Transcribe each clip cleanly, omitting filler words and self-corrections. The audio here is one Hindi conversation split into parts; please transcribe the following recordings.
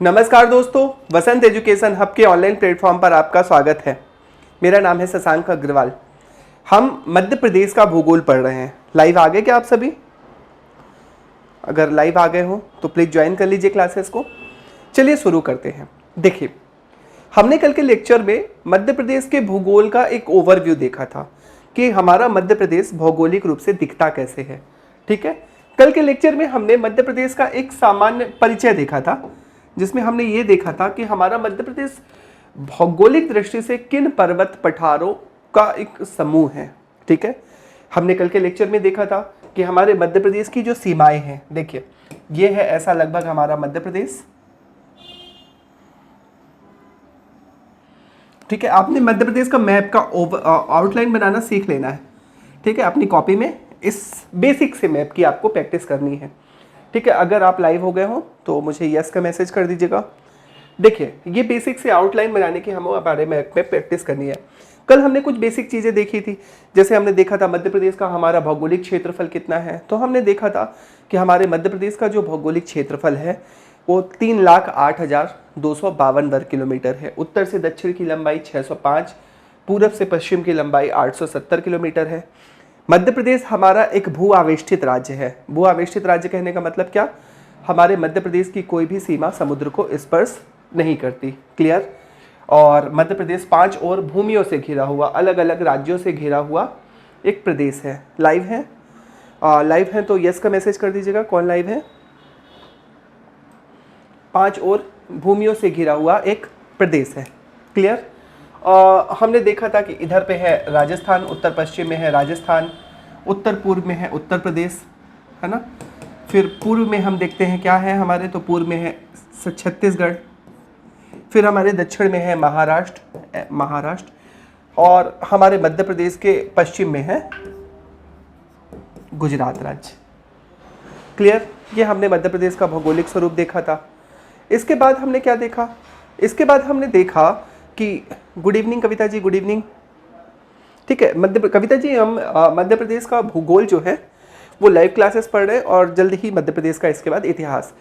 नमस्कार दोस्तों, वसंत एजुकेशन हब के ऑनलाइन प्लेटफॉर्म पर आपका स्वागत है। मेरा नाम है शशांक अग्रवाल। हम मध्य प्रदेश का भूगोल पढ़ रहे हैं। लाइव आ गए क्या आप सभी? अगर लाइव आ गए हो तो प्लीज़ ज्वाइन कर लीजिए क्लासेस को। चलिए शुरू करते हैं। देखिए, हमने कल के लेक्चर में मध्य प्रदेश के भूगोल का एक ओवरव्यू देखा था कि हमारा मध्य प्रदेश भौगोलिक रूप से दिखता कैसे है। ठीक है, कल के लेक्चर में हमने मध्य प्रदेश का एक सामान्य परिचय देखा था, जिसमें हमने ये देखा था कि हमारा मध्य प्रदेश भौगोलिक दृष्टि से किन पर्वत पठारों का एक समूह है। ठीक है, हमने कल के लेक्चर में देखा था कि हमारे मध्य प्रदेश की जो सीमाएं हैं, देखिए ये है ऐसा लगभग हमारा मध्य प्रदेश। ठीक है, आपने मध्य प्रदेश का मैप का आउटलाइन बनाना सीख लेना है। ठीक है, अपनी कॉपी में इस बेसिक से मैप की आपको प्रैक्टिस करनी है। ठीक है, अगर आप लाइव हो गए हो तो मुझे यस का मैसेज कर दीजिएगा। देखिए, ये बेसिक से आउटलाइन बनाने की हमें हमारे मैप में प्रैक्टिस करनी है। कल हमने कुछ बेसिक चीज़ें देखी थी, जैसे हमने देखा था मध्य प्रदेश का हमारा भौगोलिक क्षेत्रफल कितना है। तो हमने देखा था कि हमारे मध्य प्रदेश का जो भौगोलिक क्षेत्रफल है वो 3,08,252 वर्ग किलोमीटर है। उत्तर से दक्षिण की लंबाई 605, पूरब से पश्चिम की लंबाई 870 किलोमीटर है। मध्य प्रदेश हमारा एक भू आवेष्टित राज्य है। भू आवेष्टित राज्य कहने का मतलब क्या? हमारे मध्य प्रदेश की कोई भी सीमा समुद्र को स्पर्श नहीं करती। क्लियर? और मध्य प्रदेश 5 और भूमियों से घिरा हुआ, अलग अलग राज्यों से घिरा हुआ एक प्रदेश है। लाइव है? लाइव है तो यस का मैसेज कर दीजिएगा। कौन लाइव है? 5 और भूमियों से घिरा हुआ एक प्रदेश है। क्लियर? हमने देखा था कि इधर पे है राजस्थान, उत्तर पश्चिम में है राजस्थान, उत्तर पूर्व में है उत्तर प्रदेश, है ना। फिर पूर्व में हम देखते हैं क्या है हमारे, तो पूर्व में है छत्तीसगढ़, फिर हमारे दक्षिण में है महाराष्ट्र, और हमारे मध्य प्रदेश के पश्चिम में है गुजरात राज्य। क्लियर? ये हमने मध्य प्रदेश का भौगोलिक स्वरूप देखा था। इसके बाद हमने क्या देखा? इसके बाद हमने देखा कि good evening Kavita ji, good evening. ठीक है, कविता जी, हम मध्य प्रदेश का भूगोल जो है वो लाइव क्लासेस पढ़ रहे हैं, और जल्द ही मध्य प्रदेश का इसके बाद इतिहास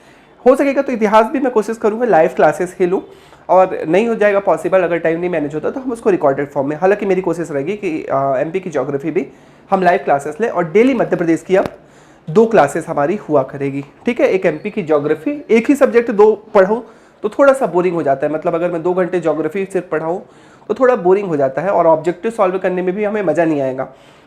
हो सकेगा तो इतिहास भी मैं कोशिश करूंगा लाइव क्लासेस ही लूँ, और नहीं हो जाएगा पॉसिबल, अगर टाइम नहीं मैनेज होता तो हम उसको रिकॉर्डेड फॉर्म में। हालांकि मेरी कोशिश रहेगी कि एमपी की ज्योग्राफी भी हम लाइव क्लासेस लें, और डेली मध्य प्रदेश की अब 2 क्लासेस हमारी हुआ करेगी। ठीक है, एक एमपी की ज्योग्राफी, एक ही सब्जेक्ट 2 पढ़ूँ तो थोड़ा सा बोरिंग हो जाता है। मतलब अगर मैं 2 घंटे ज्योग्राफी सिर्फ पढ़ाऊँ तो थोड़ा बोरिंग हो जाता है, और ऑब्जेक्टिव सॉल्व करने में भी हमें मज़ा नहीं आएगा।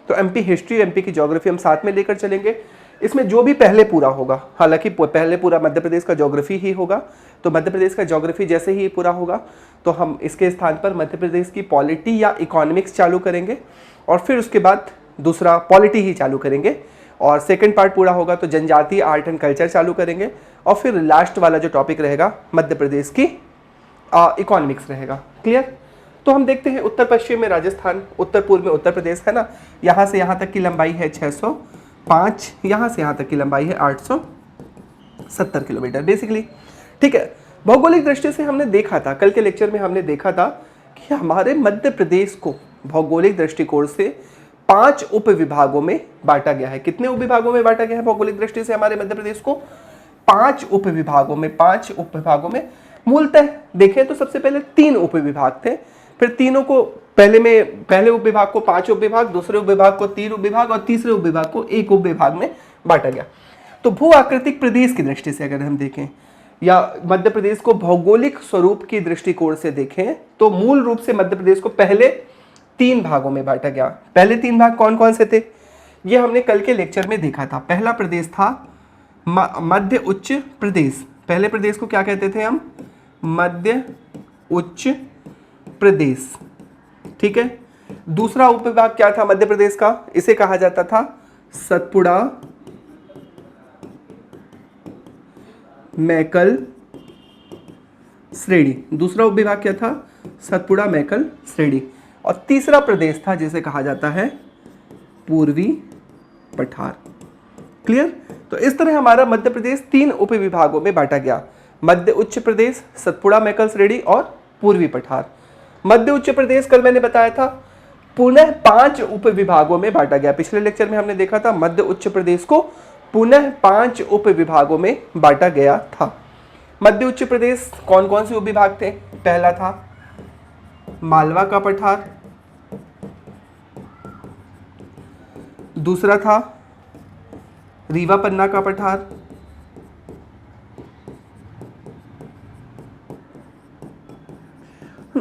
तो एमपी हिस्ट्री, एमपी की ज्योग्राफी हम साथ में लेकर चलेंगे। इसमें जो भी पहले पूरा होगा, हालांकि पहले पूरा मध्य प्रदेश का ज्योग्राफी ही होगा, तो मध्य प्रदेश का ज्योग्राफी जैसे ही पूरा होगा तो हम इसके स्थान पर मध्य प्रदेश की पॉलिटी या इकोनॉमिक्स चालू करेंगे, और फिर उसके बाद दूसरा पॉलिटी ही चालू करेंगे, और सेकंड पार्ट पूरा होगा तो जनजातीय आर्ट एंड कल्चर चालू करेंगे, और फिर लास्ट वाला जो टॉपिक रहेगा मध्य प्रदेश की इकोनॉमिक्स रहेगा। क्लियर? तो हम देखते हैं उत्तर पश्चिम में राजस्थान, उत्तर पूर्व में उत्तर प्रदेश, है ना। यहाँ से यहाँ तक की लंबाई है 605, यहाँ से यहाँ तक की लंबाई है 870 किलोमीटर बेसिकली। ठीक है, भौगोलिक दृष्टि से हमने देखा था, कल के लेक्चर में हमने देखा था कि हमारे मध्य प्रदेश को भौगोलिक दृष्टिकोण से 5 उप विभागों में बांटा गया है। कितने उप विभागों में बांटा गया है भौगोलिक दृष्टि से हमारे मध्य प्रदेश को? 5 उप विभागों में। 5 उप विभागों में मूलतः देखें तो सबसे पहले 3 उप विभाग थे, फिर तीनों को पहले उप विभाग को 5 उप विभाग, दूसरे उप विभाग को 3 उप विभाग, और तीसरे उप विभाग को 1 उप विभाग में बांटा गया। तो भू आकृतिक प्रदेश की दृष्टि से अगर हम देखें, या मध्य प्रदेश को भौगोलिक स्वरूप की दृष्टिकोण से देखें, तो मूल रूप से मध्य प्रदेश को पहले 3 भागों में बांटा गया। पहले 3 भाग कौन कौन से थे? ये हमने कल के लेक्चर में देखा था। पहला प्रदेश था मध्य उच्च प्रदेश। पहले प्रदेश को क्या कहते थे हम? मध्य उच्च प्रदेश। ठीक है, दूसरा उपविभाग क्या था मध्य प्रदेश का? इसे कहा जाता था सतपुड़ा मैकल श्रेणी। दूसरा उपविभाग क्या था? सतपुड़ा मैकल श्रेणी। और तीसरा प्रदेश था जिसे कहा जाता है पूर्वी पठार। क्लियर? तो इस तरह हमारा मध्य प्रदेश 3 उप विभागों में बांटा गया, मध्य उच्च प्रदेश, सतपुड़ा मैकल श्रेणी और पूर्वी पठार। मध्य उच्च प्रदेश कल मैंने बताया था पुनः 5 उप विभागों में बांटा गया। पिछले लेक्चर में हमने देखा था मध्य उच्च प्रदेश को पुनः 5 उप विभागों में बांटा गया था। मध्य उच्च प्रदेश कौन कौन से उपविभाग थे? पहला था मालवा का पठार, दूसरा था रीवा पन्ना का पठार,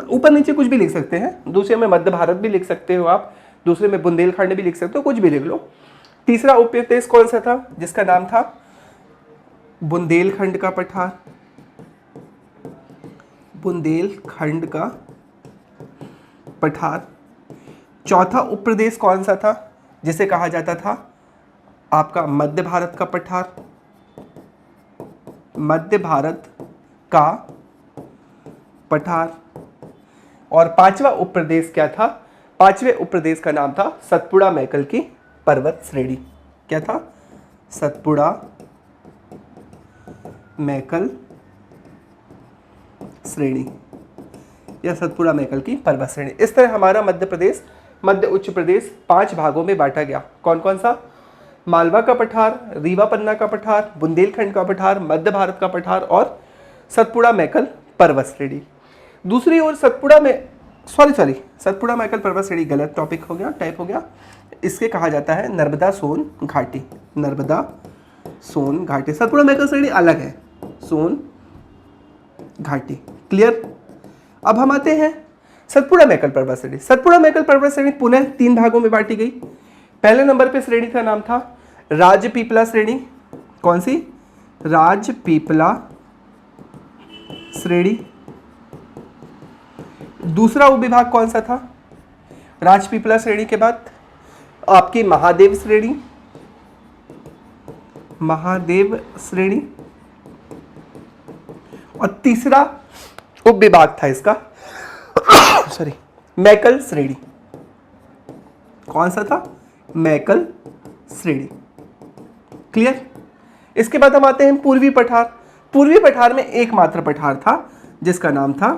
ऊपर नीचे कुछ भी लिख सकते हैं, दूसरे में मध्य भारत भी लिख सकते हो आप, दूसरे में बुंदेलखंड भी लिख सकते हो, कुछ भी लिख लो। तीसरा उपप्रदेश कौन सा था? जिसका नाम था बुंदेलखंड का पठार, बुंदेलखंड का पठार। चौथा उपप्रदेश कौन सा था? जिसे कहा जाता था आपका मध्य भारत का पठार, मध्य भारत का पठार। और पांचवा उपप्रदेश क्या था? पांचवे उपप्रदेश का नाम था सतपुड़ा मैकल की पर्वत श्रेणी। क्या था? सतपुड़ा मैकल श्रेणी या सतपुड़ा मैकल की पर्वत श्रेणी। इस तरह हमारा मध्य प्रदेश, मध्य उच्च प्रदेश 5 भागों में बांटा गया। कौन कौन सा? मालवा का पठार, रीवा पन्ना का पठार, बुंदेलखंड का पठार, मध्य भारत का पठार और सतपुड़ा मैकल पर्वत श्रेणी। दूसरी ओर सतपुड़ा मैकल पर्वत श्रेणी गलत टॉपिक हो गया, टाइप हो गया। इसके कहा जाता है नर्मदा सोन घाटी, नर्मदा सोन घाटी। सतपुड़ा मैकल श्रेणी अलग है, सोन घाटी। क्लियर? अब हम आते हैं सतपुड़ा मैकल पर्वत श्रेणी। सतपुड़ा मैकल पर्वत श्रेणी पुनः 3 भागों में बांटी गई। पहले नंबर पे श्रेणी का नाम था राजपीपला श्रेणी। कौन सी? राजपीपला श्रेणी। दूसरा उपविभाग कौन सा था राजपीपला श्रेणी के बाद? आपकी महादेव श्रेणी, महादेव श्रेणी। और तीसरा उपविभाग था इसका मैकल श्रेणी। कौन सा था? मैकल श्रेणी। क्लियर? इसके बाद हम आते हैं पूर्वी पठार। पूर्वी पठार में एकमात्र पठार था जिसका नाम था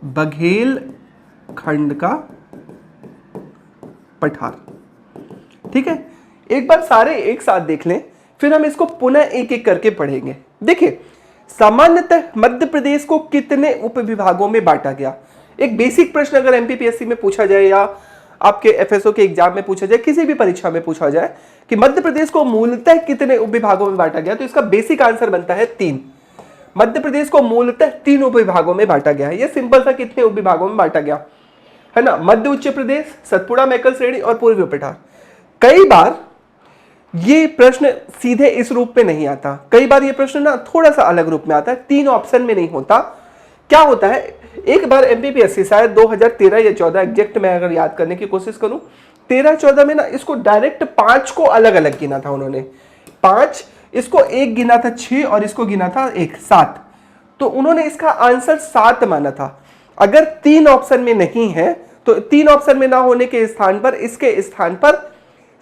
बघेलखंड का पठार। ठीक है, एक बार सारे एक साथ देख लें, फिर हम इसको पुनः एक एक करके पढ़ेंगे। देखिए, सामान्यतः मध्य प्रदेश को कितने उपविभागों में बांटा गया? एक बेसिक प्रश्न अगर एमपीपीएससी में पूछा जाए या आपके एफएसओ के एग्जाम में पूछा जाए, किसी भी परीक्षा में पूछा जाए कि मध्य प्रदेश को मूलतः कितने उपविभागों में बांटा गया, तो इसका बेसिक आंसर बनता है 3। मध्य प्रदेश को मूलतः 3 उपविभागों में बांटा गया है। ये सिंपल सा कितने उपविभागों में बांटा गया है ना? मध्य उच्च प्रदेश, सतपुड़ा मैकल श्रेणी और पूर्वी पठार। कई बार ये प्रश्न सीधे इस रूप में नहीं आता, कई बार ये प्रश्न ना थोड़ा सा अलग रूप में आता है, 3 ऑप्शन में नहीं होता। क्या होता है, एक बार एमपीपीएससी शायद 2013 या 14 एग्जैक्ट मैं अगर याद करने की कोशिश करूं, 13-14 में ना इसको डायरेक्ट 5 को अलग अलग गिना था उन्होंने। 5, इसको 1 गिना था 6 और इसको गिना था 1, 7। तो उन्होंने इसका आंसर 7 माना था। अगर 3 ऑप्शन में नहीं है तो 3 ऑप्शन में ना होने के स्थान पर इसके स्थान पर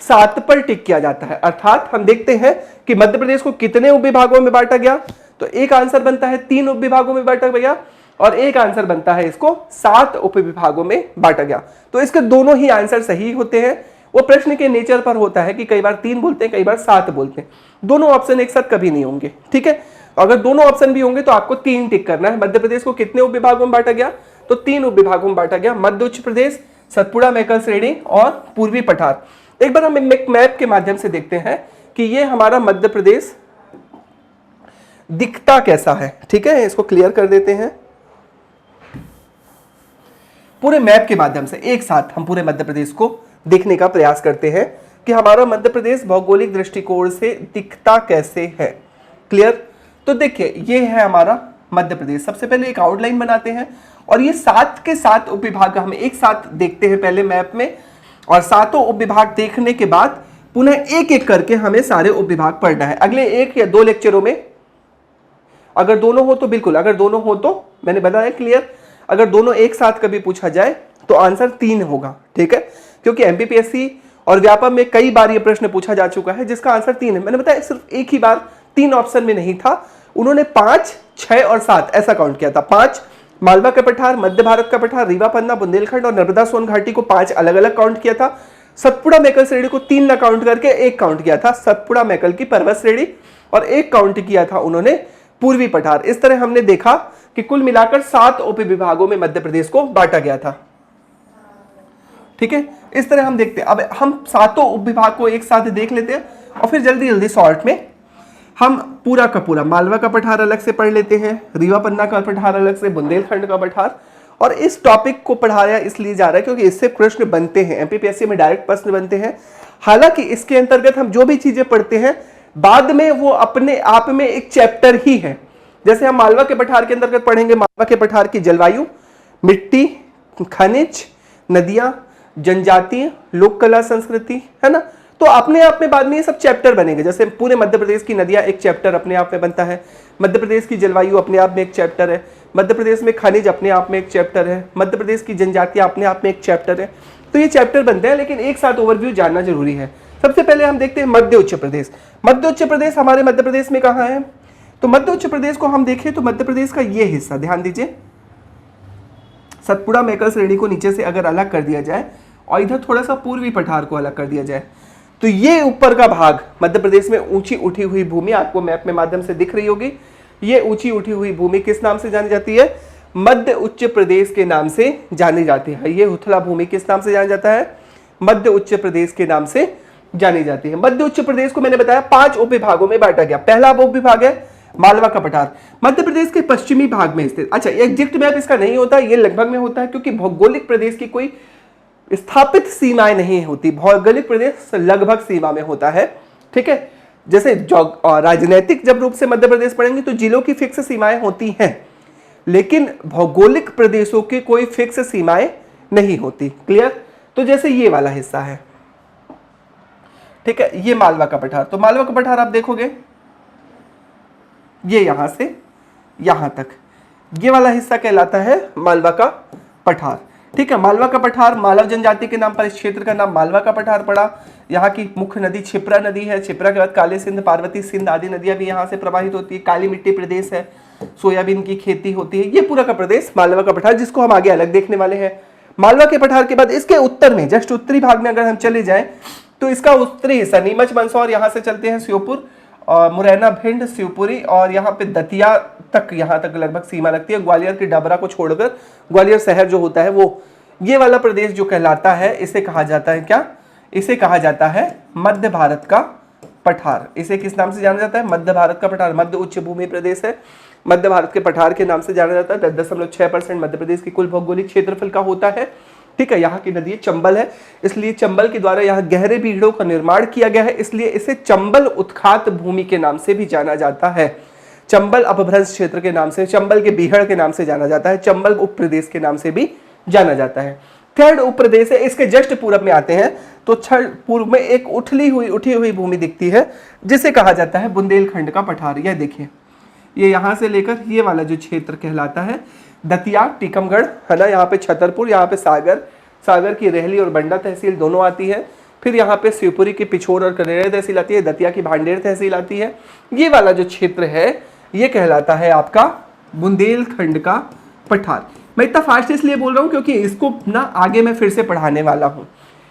7 पर टिक किया जाता है। अर्थात हम देखते हैं कि मध्य प्रदेश को कितने उपविभागों में बांटा गया, तो एक आंसर बनता है 3 उपविभागों में बांटा गया और एक आंसर बनता है इसको 7 उपविभागों में बांटा गया। तो इसके दोनों ही आंसर सही होते हैं। वो प्रश्न के नेचर पर होता है कि कई बार 3 बोलते हैं, कई बार 7 बोलते हैं। दोनों ऑप्शन एक साथ कभी नहीं होंगे। ठीक है, अगर दोनों ऑप्शन भी होंगे तो आपको 3 टिक करना है। मध्य प्रदेश को कितने उपविभागों में बांटा गया, तो 3 उपविभागों में बांटा गया, मध्य उच्च प्रदेश, सतपुड़ा मैकल श्रेणी और पूर्वी पठार। एक बार हम एक मैप के माध्यम से देखते हैं कि ये हमारा मध्य प्रदेश दिखता कैसा है। ठीक है, इसको क्लियर कर देते हैं। पूरे मैप के माध्यम से एक साथ हम पूरे मध्य प्रदेश को देखने का प्रयास करते हैं कि हमारा मध्य प्रदेश भौगोलिक दृष्टिकोण से दिखता कैसे है। क्लियर? तो देखिए, ये है हमारा मध्य प्रदेश। सबसे पहले एक आउटलाइन बनाते हैं और ये 7 के 7 उपविभाग हम एक साथ देखते हैं पहले मैप में, और 7 उपविभाग देखने के बाद पुनः एक एक करके हमें सारे उपविभाग पढ़ना है। अगले 1 या 2 लेक्चरों में अगर दोनों हो तो बिल्कुल, अगर दोनों हो तो मैंने बताया क्लियर। अगर दोनों एक साथ कभी पूछा जाए तो आंसर 3 होगा। ठीक है, क्योंकि एमपीपीएससी और व्यापम में कई बार ये प्रश्न पूछा जा चुका है जिसका आंसर 3 है। मैंने बताया सिर्फ एक ही बार 3 ऑप्शन में नहीं था, उन्होंने 5, 6 और 7 ऐसा काउंट किया था। 5 मालवा का पठार, मध्य भारत का पठार, रीवा पन्ना, बुंदेलखंड और नर्मदा सोन घाटी को 5 अलग अलग काउंट किया था। सतपुड़ा मैकल श्रेणी को 3 न काउंट करके 1 काउंट किया था, सतपुड़ा मैकल की पर्वत श्रेणी, और 1 काउंट किया था उन्होंने पूर्वी पठार। इस तरह हमने देखा कि कुल मिलाकर 7 उप विभागों में मध्य प्रदेश को बांटा गया था। ठीक है, इस तरह हम देखते हैं। अब हम 7 उप विभाग को एक साथ देख लेते हैं और फिर जल्दी जल्दी शॉर्ट में हम पूरा का पूरा मालवा का पठार अलग से पढ़ लेते हैं, रीवा पन्ना का पठार अलग से, बुंदेलखंड का पठार। और इस टॉपिक को पढ़ाया इसलिए जा रहा है क्योंकि इससे प्रश्न बनते हैं, एमपीपीएससी में डायरेक्ट प्रश्न बनते हैं। हालांकि इसके अंतर्गत हम जो भी चीजें पढ़ते हैं बाद में वो अपने आप में एक चैप्टर ही है। जैसे हम मालवा के पठार के अंतर्गत पढ़ेंगे मालवा के पठार की जलवायु, मिट्टी, खनिज, नदियां, जनजातीय, लोक कला संस्कृति, है ना। तो अपने आप में बाद में ये सब चैप्टर बनेंगे। जैसे पूरे मध्य प्रदेश की नदियां एक चैप्टर अपने आप में बनता है, मध्य प्रदेश की जलवायु अपने आप में एक चैप्टर है, मध्य प्रदेश में खनिज अपने आप में एक चैप्टर है, मध्य प्रदेश की जनजातियां अपने आप में एक चैप्टर है। तो ये चैप्टर बनते हैं, लेकिन एक साथ ओवरव्यू जानना जरूरी है। सबसे पहले हम देखते हैं मध्य उच्च प्रदेश। मध्य उच्च प्रदेश हमारे मध्य प्रदेश में कहाँ है? तो मध्य उच्च प्रदेश को हम देखें तो मध्य प्रदेश का ये हिस्सा ध्यान दीजिए, सतपुड़ा मेकल श्रेणी को नीचे से अगर अलग कर दिया जाए और इधर थोड़ा सा पूर्वी पठार को अलग कर दिया जाए तो ये ऊपर का भाग मध्य प्रदेश में ऊंची उठी हुई भूमि आपको मैप में माध्यम से दिख रही होगी। ये ऊंची उठी हुई भूमि किस नाम से जानी जाती है? मध्य उच्च प्रदेश के नाम से जानी जाती है। ये उथला भूमि किस नाम से जाना जाता है? मध्य उच्च प्रदेश के नाम से जानी जाती है। मध्य उच्च प्रदेश को मैंने बताया 5 उप विभागों में बांटा गया। पहला उप विभाग है मालवा का पठार, मध्य प्रदेश के पश्चिमी भाग में स्थित। अच्छा, एग्जैक्ट मैप इसका नहीं होता, ये लगभग में होता है क्योंकि भौगोलिक प्रदेश की कोई स्थापित सीमाएं नहीं होती। भौगोलिक प्रदेश लगभग सीमा में होता है। ठीक है, जैसे राजनीतिक जब रूप से मध्य प्रदेश पढ़ेंगे तो जिलों की फिक्स सीमाएं होती हैं, लेकिन भौगोलिक प्रदेशों की कोई फिक्स सीमाएं नहीं होती। क्लियर? तो जैसे ये वाला हिस्सा है, ठीक है, ये मालवा का पठार। तो मालवा का पठार आप देखोगे ये यहां से यहां तक, ये वाला हिस्सा कहलाता है मालवा का पठार। ठीक है, मालवा का पठार मालव जनजाति के नाम पर इस क्षेत्र का नाम मालवा का पठार पड़ा। यहाँ की मुख्य नदी क्षिप्रा नदी है। क्षिप्रा के बाद काली सिंध, पार्वती सिंध आदि नदियां भी यहाँ से प्रवाहित होती है। काली मिट्टी प्रदेश है, सोयाबीन की खेती होती है। ये पूरा का प्रदेश मालवा का पठार, जिसको हम आगे अलग देखने वाले हैं। मालवा के पठार के बाद इसके उत्तर में जस्ट उत्तरी भाग में अगर हम चले जाए तो इसका उत्तरी हिस्सा नीमच, मंदसौर, यहाँ से चलते हैं श्योपुर और मुरैना, भिंड, शिवपुरी और यहाँ पे दतिया तक, यहाँ तक लगभग सीमा लगती है। ग्वालियर के डबरा को छोड़कर ग्वालियर शहर जो होता है वो, ये वाला प्रदेश जो कहलाता है इसे कहा जाता है क्या? इसे कहा जाता है मध्य भारत का पठार। इसे किस नाम से जाना जाता है? मध्य भारत का पठार। मध्य उच्च भूमि प्रदेश है, मध्य भारत के पठार के नाम से जाना जाता है। 10.6% मध्य प्रदेश की कुल भौगोलिक क्षेत्रफल का होता है। ठीक है, यहाँ की नदी चंबल है, इसलिए चंबल के द्वारा यहाँ गहरे बीड़ों का निर्माण किया गया है, इसलिए इसे चंबल उत्खात भूमि के नाम से भी जाना जाता है। चंबल अपभ्रंश क्षेत्र के नाम से, चंबल के बीहड़ के नाम से जाना जाता है, चंबल उप प्रदेश के नाम से भी जाना जाता है। थर्ड उप प्रदेश है, इसके जस्ट पूरब में आते हैं तो पूर्व में एक उठी हुई भूमि दिखती है जिसे कहा जाता है बुंदेलखंड का पठार। यह देखिए, ये यहाँ से लेकर ये वाला जो क्षेत्र कहलाता है दतिया, टीकमगढ़, है ना, यहाँ पे छतरपुर, यहाँ पे सागर की रेहली और बंडा तहसील दोनों आती है। फिर यहाँ पे शिवपुरी की पिछोर और करेरा तहसील आती है, दतिया की भांडेर तहसील आती है। ये वाला जो क्षेत्र है ये कहलाता है आपका बुंदेलखंड का पठार। मैं इतना फास्ट इसलिए बोल रहा हूँ क्योंकि इसको ना आगे मैं फिर से पढ़ाने वाला हूँ,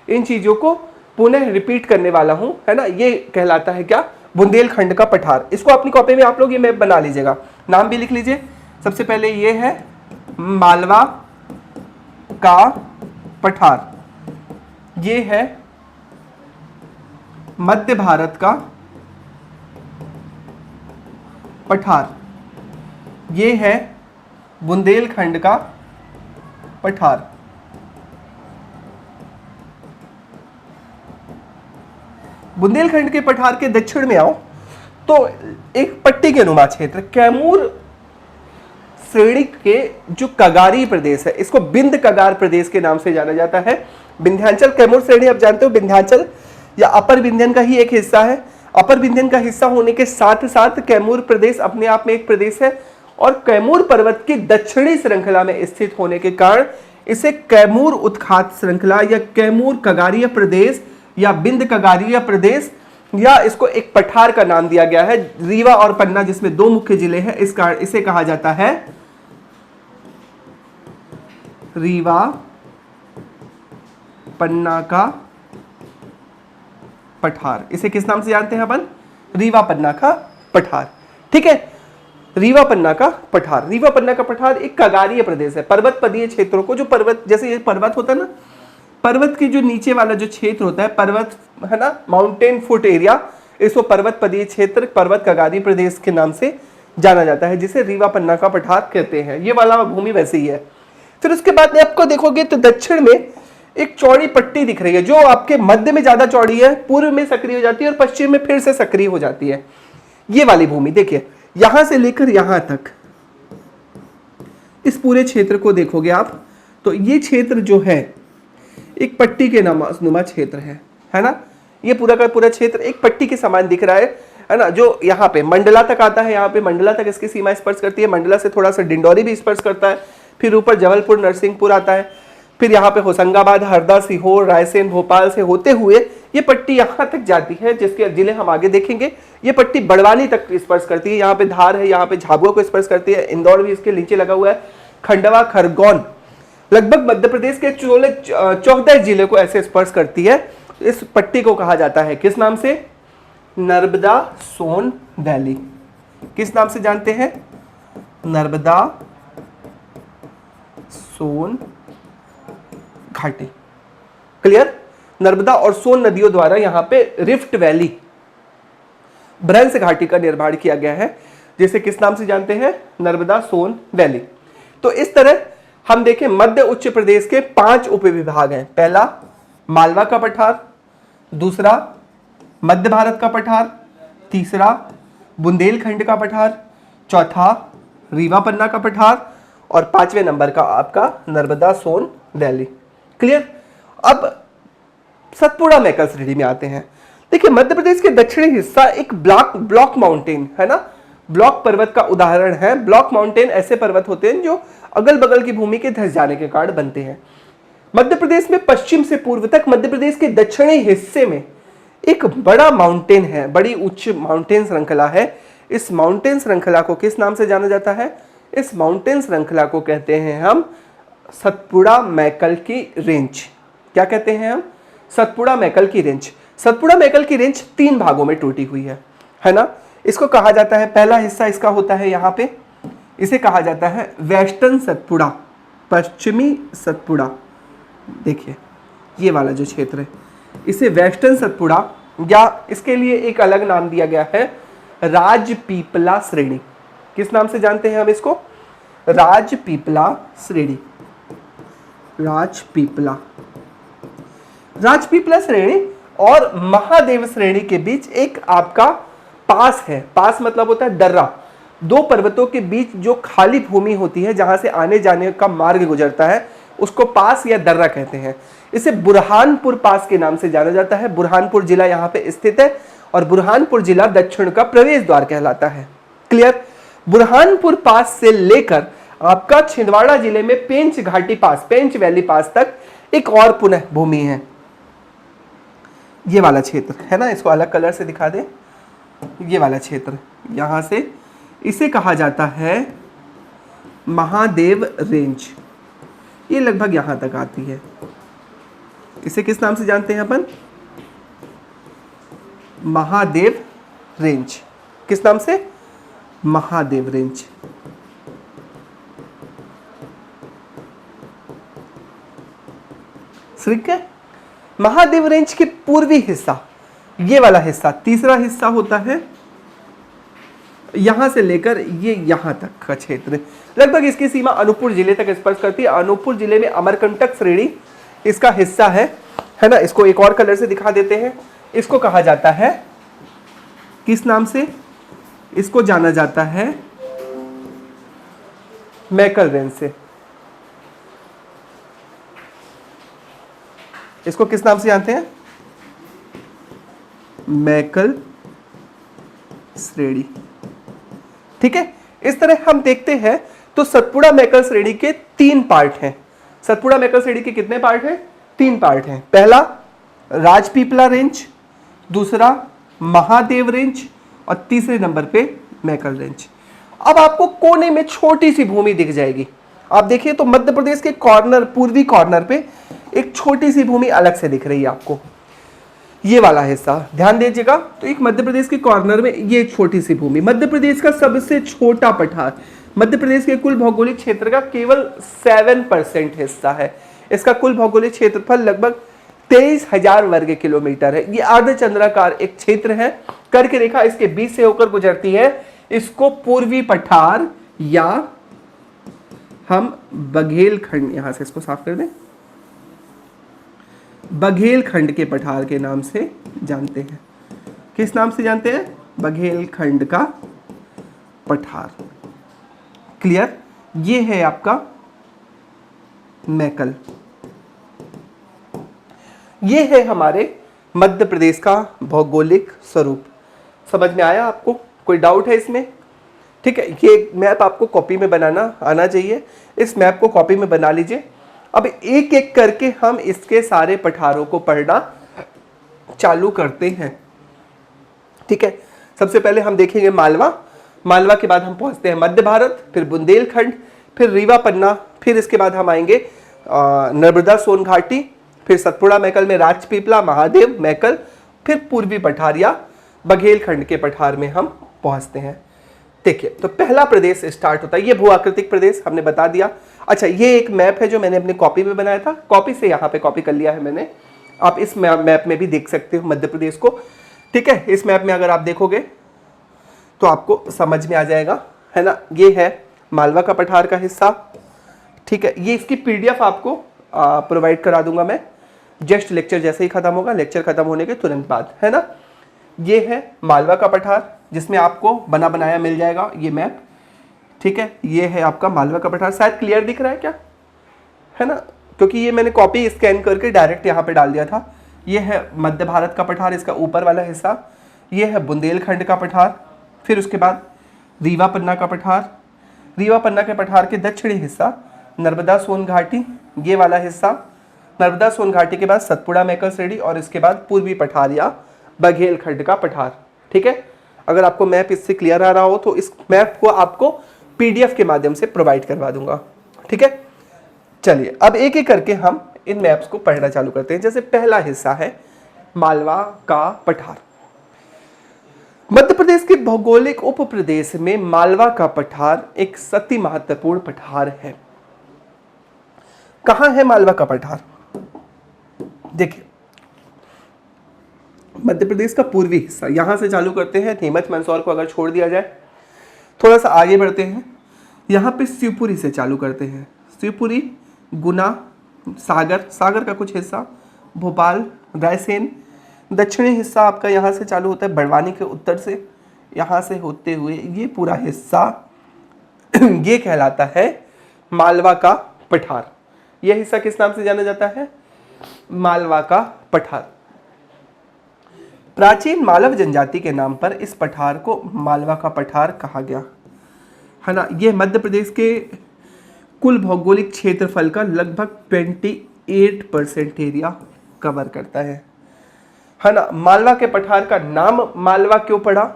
इन चीजों को पुनः रिपीट करने वाला हूँ, है ना। ये कहलाता है क्या? बुंदेलखंड का पठार। इसको अपनी कॉपी में आप लोग ये मैप बना लीजिएगा, नाम भी लिख लीजिए। सबसे पहले ये है मालवा का पठार, ये है मध्य भारत का पठार, ये है बुंदेलखंड का पठार। बुंदेलखंड के पठार के दक्षिण में आओ तो एक पट्टी के नुमा क्षेत्र कैमूर श्रेणी के जो कगारी प्रदेश है, इसको बिंद कगार प्रदेश के नाम से जाना जाता है। विंध्याचल कैमूर श्रेणी आप जानते हो, विंध्याचल या अपर विंध्यन का ही एक हिस्सा है। अपर विंध्यन का हिस्सा होने के साथ साथ कैमूर प्रदेश अपने आप में एक प्रदेश है और कैमूर पर्वत की दक्षिणी श्रृंखला में स्थित होने के कारण इसे कैमूर उत्खात श्रृंखला या कैमूर कगारिया प्रदेश या बिंद कगारिया प्रदेश या इसको एक पठार का नाम दिया गया है। रीवा और पन्ना जिसमें 2 मुख्य जिले हैं, इस कारण इसे कहा जाता है रीवा पन्ना का पठार। इसे किस नाम से जानते हैं अपन? रीवा पन्ना का पठार। ठीक है, रीवा पन्ना का पठार। रीवा पन्ना का पठार एक कगारीय प्रदेश है, पर्वत पदीय क्षेत्रों को, जो पर्वत, जैसे ये पर्वत होता है ना, पर्वत की जो नीचे वाला जो क्षेत्र होता है, पर्वत है ना, माउंटेन फुट एरिया, इसको पर्वत पदीय क्षेत्र, पर्वत कगारी प्रदेश के नाम से जाना जाता है, जिसे रीवा पन्ना का पठार कहते हैं। ये वाला भूमि वैसे ही है। फिर उसके बाद आपको देखोगे तो दक्षिण में एक चौड़ी पट्टी दिख रही है, जो आपके मध्य में ज्यादा चौड़ी है, पूर्व में सक्रिय हो जाती है और पश्चिम में फिर से सक्रिय हो जाती है। ये वाली भूमि देखिए, यहां से लेकर यहां तक इस पूरे क्षेत्र को देखोगे आप, तो ये क्षेत्र जो है एक पट्टी के नुमा क्षेत्र है ना। ये पूरा का पूरा क्षेत्र एक पट्टी के समान दिख रहा है ना, जो यहाँ पे मंडला तक आता है, यहाँ पे मंडला तक इसकी सीमा स्पर्श करती है, मंडला से थोड़ा सा डिंडौरी भी स्पर्श करता है, फिर ऊपर जबलपुर नरसिंहपुर आता है, फिर यहाँ पे होशंगाबाद, हरदा, सीहोर, रायसेन, भोपाल से होते हुए ये पट्टी यहाँ तक जाती है, जिसके जिले हम आगे देखेंगे। ये पट्टी बड़वानी तक स्पर्श करती है, यहाँ पे धार है, यहाँ पे झाबुआ को स्पर्श करती है, इंदौर भी इसके नीचे लगा हुआ है, खंडवा, खरगोन, लगभग मध्य प्रदेश के 14 जिले को ऐसे स्पर्श करती है। इस पट्टी को कहा जाता है किस नाम से? नर्मदा सोन वैली। किस नाम से जानते हैं? नर्मदा सोन घाटी। क्लियर? नर्मदा और सोन नदियों द्वारा यहां पे रिफ्ट वैली, भ्रंश घाटी का निर्माण किया गया है, जिसे किस नाम से जानते हैं? नर्मदा सोन वैली। तो इस तरह हम देखें मध्य उच्च प्रदेश के 5 उपविभाग हैं। पहला मालवा का पठार, दूसरा मध्य भारत का पठार, तीसरा बुंदेलखंड का पठार, चौथा रीवा पन्ना का पठार और 5वें नंबर का आपका नर्मदा सोन वैली। क्लियर? अब सतपुड़ा मैकल श्रेणी में आते हैं। देखिए मध्य प्रदेश के दक्षिणी हिस्सा एक ब्लॉक माउंटेन है ना, ब्लॉक पर्वत का उदाहरण है। ब्लॉक माउंटेन ऐसे पर्वत होते हैं जो अगल बगल की भूमि के धंस जाने के कारण बनते हैं। मध्य प्रदेश में पश्चिम से पूर्व तक मध्य प्रदेश के दक्षिणी हिस्से में एक बड़ा माउंटेन है, बड़ी उच्च माउंटेन श्रृंखला है। इस माउंटेन श्रृंखला को किस नाम से जाना जाता है? इस माउंटेन श्रृंखला को कहते हैं हम सतपुड़ा मैकल की रेंज। क्या कहते हैं हम? सतपुड़ा मैकल की रेंज। सतपुड़ा मैकल की रेंज 3 भागों में टूटी हुई है ना। इसको कहा जाता है, पहला हिस्सा इसका होता है यहाँ पे, इसे कहा जाता है वेस्टर्न सतपुड़ा, पश्चिमी सतपुड़ा। देखिए ये वाला जो क्षेत्र है इसे वेस्टर्न सतपुड़ा, या इसके लिए एक अलग नाम दिया गया है राजपीपला श्रेणी। किस नाम से जानते हैं हम इसको? राजपीपला श्रेणी। राजपीपला श्रेणी और महादेव श्रेणी के बीच एक आपका पास है। पास मतलब होता है दर्रा। 2 पर्वतों के बीच जो खाली भूमि होती है जहां से आने जाने का मार्ग गुजरता है उसको पास या दर्रा कहते हैं। इसे बुरहानपुर पास के नाम से जाना जाता है। बुरहानपुर जिला यहाँ पे स्थित है और बुरहानपुर जिला दक्षिण का प्रवेश द्वार कहलाता है। क्लियर? बुरहानपुर पास से लेकर आपका छिंदवाड़ा जिले में पेंच घाटी पास, पेंच वैली पास तक एक और पुनः भूमि है। ये वाला क्षेत्र है ना, इसको अलग कलर से दिखा दे। ये वाला क्षेत्र यहां से, इसे कहा जाता है महादेव रेंज। ये लगभग यहां तक आती है। इसे किस नाम से जानते हैं अपन? महादेव रेंज। किस नाम से? महादेव रेंज। ठीक है। महादेव रेंज के पूर्वी हिस्सा, ये वाला हिस्सा, तीसरा हिस्सा होता है यहां से लेकर ये यहां तक का क्षेत्र, लगभग इसकी सीमा अनूपपुर जिले तक स्पर्श करती है। अनूपपुर जिले में अमरकंटक श्रेणी इसका हिस्सा है ना। इसको एक और कलर से दिखा देते हैं। इसको कहा जाता है किस नाम से? इसको जाना जाता है मैकल रेंज से। इसको किस नाम से जानते हैं? मैकल श्रेणी। ठीक है। इस तरह हम देखते हैं तो सतपुड़ा मैकल श्रेणी के 3 पार्ट हैं। सतपुड़ा मैकल श्रेणी के कितने पार्ट हैं? 3 पार्ट हैं। पहला राजपीपला रेंज, दूसरा महादेव रेंज और तीसरे नंबर पे मैकल रेंज। अब आपको कोने में छोटी सी भूमि दिख जाएगी। आप देखिए तो मध्य प्रदेश के कॉर्नर, पूर्वी कॉर्नर पे एक छोटी सी भूमि अलग से दिख रही है आपको। ये वाला हिस्सा ध्यान दीजिएगा। तो एक मध्य प्रदेश के कॉर्नर में ये छोटी सी भूमि, मध्य प्रदेश का सबसे छोटा पठार, मध्य प्रदेश के कुल भौगोलिक क्षेत्र का केवल 7% हिस्सा है। इसका कुल भौगोलिक क्षेत्रफल लगभग 23,000 वर्ग किलोमीटर है। ये अर्धचंद्राकार एक क्षेत्र है, कर्क रेखा इसके बीच से होकर गुजरती है। इसको पूर्वी पठार या हम बघेलखंड, यहां से इसको साफ कर दें, बघेलखंड के पठार के नाम से जानते हैं। किस नाम से जानते हैं? बघेलखंड का पठार। क्लियर? ये है आपका मैकल। ये है हमारे मध्य प्रदेश का भौगोलिक स्वरूप। समझ में आया आपको? कोई डाउट है इसमें? ठीक है, ये मैप आपको कॉपी में बनाना आना चाहिए। इस मैप को कॉपी में बना लीजिए। अब एक एक करके हम इसके सारे पठारों को पढ़ना चालू करते हैं। ठीक है, सबसे पहले हम देखेंगे मालवा। मालवा के बाद हम पहुंचते हैं मध्य भारत, फिर बुंदेलखंड, फिर रीवा पन्ना, फिर इसके बाद हम आएंगे नर्मदा सोन घाटी, फिर सतपुड़ा मैकल में राजपीपला, महादेव, मैकल, फिर पूर्वी पठार या बघेलखंड के पठार में हम पहुंचते हैं। देखिए, तो पहला प्रदेश स्टार्ट होता है, ये भू आकृतिक प्रदेश हमने बता दिया। अच्छा, ये एक मैप है जो मैंने अपनी कॉपी में बनाया था, कॉपी से यहाँ पे कॉपी कर लिया है मैंने। आप इस मैप में भी देख सकते हो मध्य प्रदेश को। ठीक है, इस मैप में अगर आप देखोगे तो आपको समझ में आ जाएगा, है ना। ये है मालवा का पठार का हिस्सा। ठीक है, ये इसकी पीडीएफ आपको प्रोवाइड करा दूंगा मैं, जस्ट लेक्चर जैसे ही खत्म होगा, लेक्चर खत्म होने के तुरंत बाद, है ना। ये है मालवा का पठार, जिसमें आपको बना बनाया मिल जाएगा ये मैप। ठीक है, ये है आपका मालवा का पठार। शायद क्लियर दिख रहा है क्या? है ना, क्योंकि ये मैंने कॉपी स्कैन करके डायरेक्ट यहाँ पे डाल दिया था। ये है मध्य भारत का पठार, इसका ऊपर वाला हिस्सा। ये है बुंदेलखंड का पठार, फिर उसके बाद रीवा पन्ना का पठार। रीवा पन्ना के पठार के दक्षिणी हिस्सा नर्मदा सोन घाटी, ये वाला हिस्सा। नर्मदा सोन घाटी के बाद सतपुड़ा मैकल श्रेणी, और इसके बाद पूर्वी पठार या बघेलखंड का पठार। ठीक है, अगर आपको मैप इससे क्लियर आ रहा हो तो इस मैप को आपको पीडीएफ के माध्यम से प्रोवाइड करवा दूंगा। ठीक है, चलिए अब एक एक करके हम इन मैप्स को पढ़ना चालू करते हैं। जैसे पहला हिस्सा है मालवा का पठार। मध्य प्रदेश के भौगोलिक उप प्रदेश में मालवा का पठार एक अति महत्वपूर्ण पठार है। कहां है मालवा का पठार? देखिए, मध्य प्रदेश का पूर्वी हिस्सा, यहां से चालू करते हैं। नीमच मंदसौर को अगर छोड़ दिया जाए, थोड़ा सा आगे बढ़ते हैं, यहां पे शिवपुरी से चालू करते हैं। शिवपुरी, गुना, सागर का कुछ हिस्सा, भोपाल, रायसेन। दक्षिणी हिस्सा आपका यहाँ से चालू होता है बड़वानी के उत्तर से, यहाँ से होते हुए ये पूरा हिस्सा ये कहलाता है मालवा का पठार। यह हिस्सा किस नाम से जाना जाता है? मालवा का पठार। प्राचीन मालव जनजाति के नाम पर इस पठार को मालवा का पठार कहा गया, है ना। यह मध्य प्रदेश के कुल भौगोलिक क्षेत्रफल का लगभग 28% एरिया कवर करता है ना। मालवा के पठार का नाम मालवा क्यों पड़ा?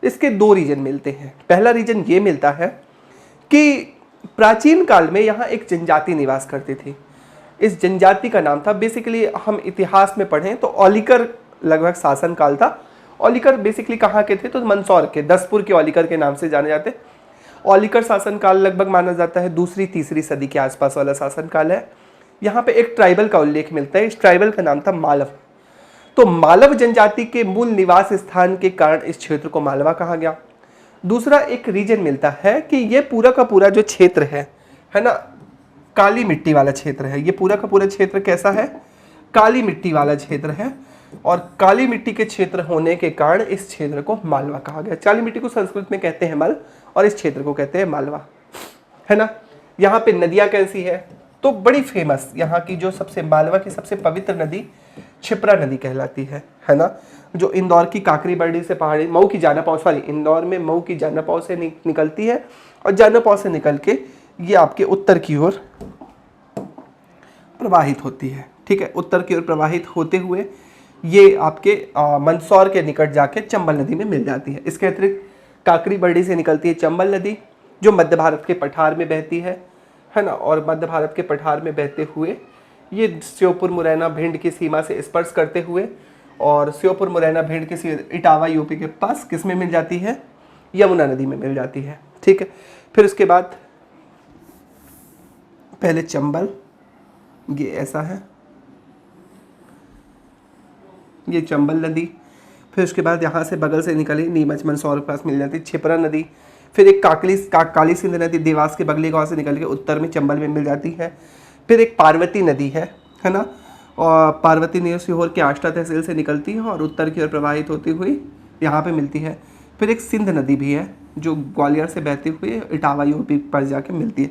इसके दो रीजन मिलते हैं। पहला रीजन ये मिलता है कि प्राचीन काल में यहाँ एक जनजाति निवास करती थी। इस जनजाति का नाम था, बेसिकली हम इतिहास में पढ़ें तो औलिकर लगभग शासन काल था। औलिकर बेसिकली कहाँ के थे? तो मंदसौर के, दसपुर के औलिकर के नाम से जाने जाते। औलिकर शासन काल लगभग माना जाता है 2री-3री सदी के आसपास वाला शासन काल है। यहाँ पे एक ट्राइबल का उल्लेख मिलता है, इस ट्राइबल का नाम था मालव। तो मालव जनजाति के मूल निवास स्थान के कारण इस क्षेत्र को मालवा कहा गया। दूसरा एक रीजन मिलता है कि ये पूरा का पूरा जो क्षेत्र है ना, काली मिट्टी वाला क्षेत्र है। ये पूरा का पूरा क्षेत्र कैसा है? काली मिट्टी वाला क्षेत्र है, और काली मिट्टी के क्षेत्र होने के कारण इस क्षेत्र को मालवा कहा गया। काली मिट्टी को संस्कृत में कहते हैं मल, और इस क्षेत्र को कहते हैं मालवा, है ना। यहाँ पे नदियाँ कैसी है? तो बड़ी फेमस यहाँ की जो सबसे मालवा की सबसे पवित्र नदी क्षिप्रा नदी कहलाती है ना, जो इंदौर की काकरी बरडी से पहाड़ी, मऊ की जानापौं, सॉरी इंदौर में मऊ की जानापौं से निकलती है, और जानापौं से निकल के ये आपके उत्तर की ओर प्रवाहित होती है। ठीक है, उत्तर की ओर प्रवाहित होते हुए ये आपके मंदसौर के निकट जाके चंबल नदी में मिल जाती है। इसके अतिरिक्त काकरी बरडी से निकलती है चंबल नदी, जो मध्य भारत के पठार में बहती है ना, और मध्य भारत के पठार में बहते हुए ये श्योपुर, मुरैना, भिंड की सीमा से स्पर्श करते हुए और श्योपुर मुरैना भेड़ किसी इटावा यूपी के पास किस में मिल जाती है, यमुना नदी में मिल जाती है। ठीक है, फिर उसके बाद पहले चंबल, ये ऐसा है, ये चंबल नदी, फिर उसके बाद यहाँ से बगल से निकली नीमच मंदसौर के पास मिल जाती है छिपरा नदी, फिर एक काली सिंध नदी देवास के बगली गांव से निकल के उत्तर में चंबल में मिल जाती है। फिर एक पार्वती नदी है ना, और पार्वती नदी सीहोर के आष्टा तहसील से निकलती है और उत्तर की ओर प्रवाहित होती हुई यहाँ पे मिलती है। फिर एक सिंध नदी भी है जो ग्वालियर से बहती हुई इटावा यूपी पर जाके मिलती है।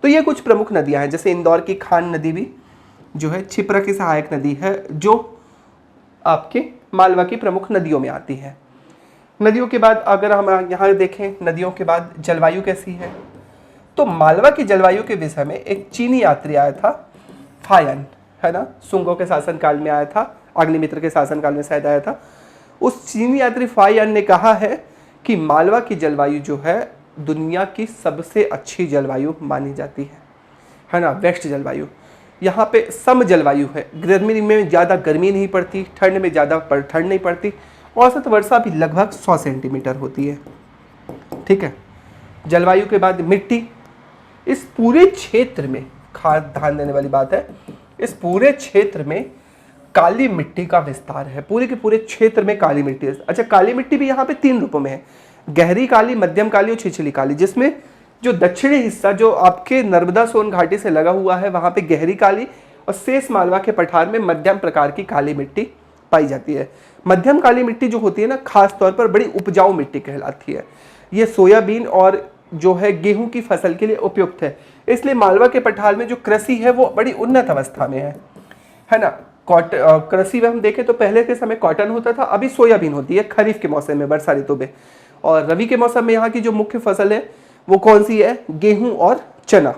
तो ये कुछ प्रमुख नदियाँ हैं। जैसे इंदौर की खान नदी भी जो है छिपरा की सहायक नदी है जो आपके मालवा की प्रमुख नदियों में आती है। नदियों के बाद अगर हम यहाँ देखें, नदियों के बाद जलवायु कैसी है, तो मालवा की जलवायु के विषय में एक चीनी यात्री आया था, फायन, है ना, सुंगों के शासनकाल में आया था, अग्निमित्र के शासनकाल में शायद आया था। उस चीनी यात्री फायन ने कहा है कि मालवा की जलवायु जो है दुनिया की सबसे अच्छी जलवायु मानी जाती है ना, वेस्ट जलवायु। यहाँ पे सम जलवायु है, गर्मी में ज़्यादा गर्मी नहीं पड़ती, ठंड में ज़्यादा ठंड नहीं पड़ती, औसत वर्षा भी लगभग 100 सेंटीमीटर होती है। ठीक है, जलवायु के बाद मिट्टी, इस पूरे क्षेत्र में खास ध्यान देने वाली बात है, इस पूरे क्षेत्र में काली मिट्टी का विस्तार है, पूरे के पूरे क्षेत्र में काली मिट्टी है। अच्छा, काली मिट्टी भी यहाँ पे 3 रूपों में है, गहरी काली, मध्यम काली और छिछली काली, जिसमें जो दक्षिणी हिस्सा जो आपके नर्मदा सोन घाटी से लगा हुआ है वहाँ पे गहरी काली, और शेष मालवा के पठार में मध्यम प्रकार की काली मिट्टी पाई जाती है। मध्यम काली मिट्टी जो होती है ना, खास तौर पर बड़ी उपजाऊ मिट्टी कहलाती है। ये सोयाबीन और जो है गेहूं की फसल के लिए उपयुक्त है, इसलिए मालवा के पठार में जो कृषि है वो बड़ी उन्नत अवस्था में है ना। कृषि में हम देखें तो पहले के समय कॉटन होता था, अभी सोयाबीन होती है खरीफ के मौसम में, वर्षा ऋतु में। और रबी के मौसम में यहाँ की जो मुख्य फसल है वो कौन सी है, गेहूं और चना।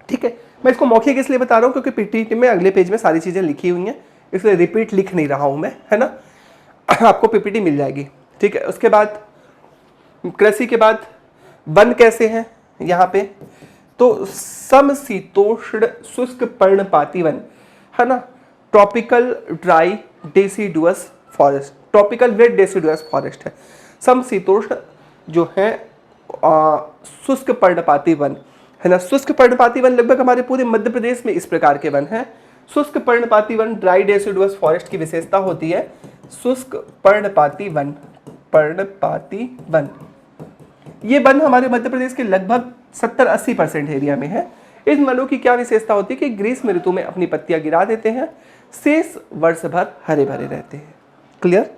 ठीक है, मैं इसको मौखिक इसलिए बता रहा हूँ क्योंकि पीपीटी में अगले पेज में सारी चीज़ें लिखी हुई हैं, इसलिए रिपीट लिख नहीं रहा हूँ मैं, है ना। आपको पीपीटी मिल जाएगी। ठीक है, उसके बाद कृषि के बाद वन कैसे हैं यहाँ पे, तो समशीतोष्ण शुष्क पर्णपाती वन, है ना, tropical dry deciduous forest, tropical wet deciduous forest है। समशीतोष्ण जो है शुष्क पर्णपाती वन, है ना। शुष्क पर्णपाती वन लगभग हमारे पूरे मध्य प्रदेश में इस प्रकार के वन हैं। शुष्क पर्णपाती वन ड्राई डेसिडुअस फॉरेस्ट की विशेषता होती है। शुष्क पर्णपाती वन, पर्णपाती वन, ये वन हमारे मध्य प्रदेश के लगभग 70-80% एरिया में है। इन वनों की क्या विशेषता होती है कि ग्रीष्म ऋतु में अपनी पत्तियां गिरा देते हैं, शेष वर्ष भर हरे भरे रहते हैं। क्लियर।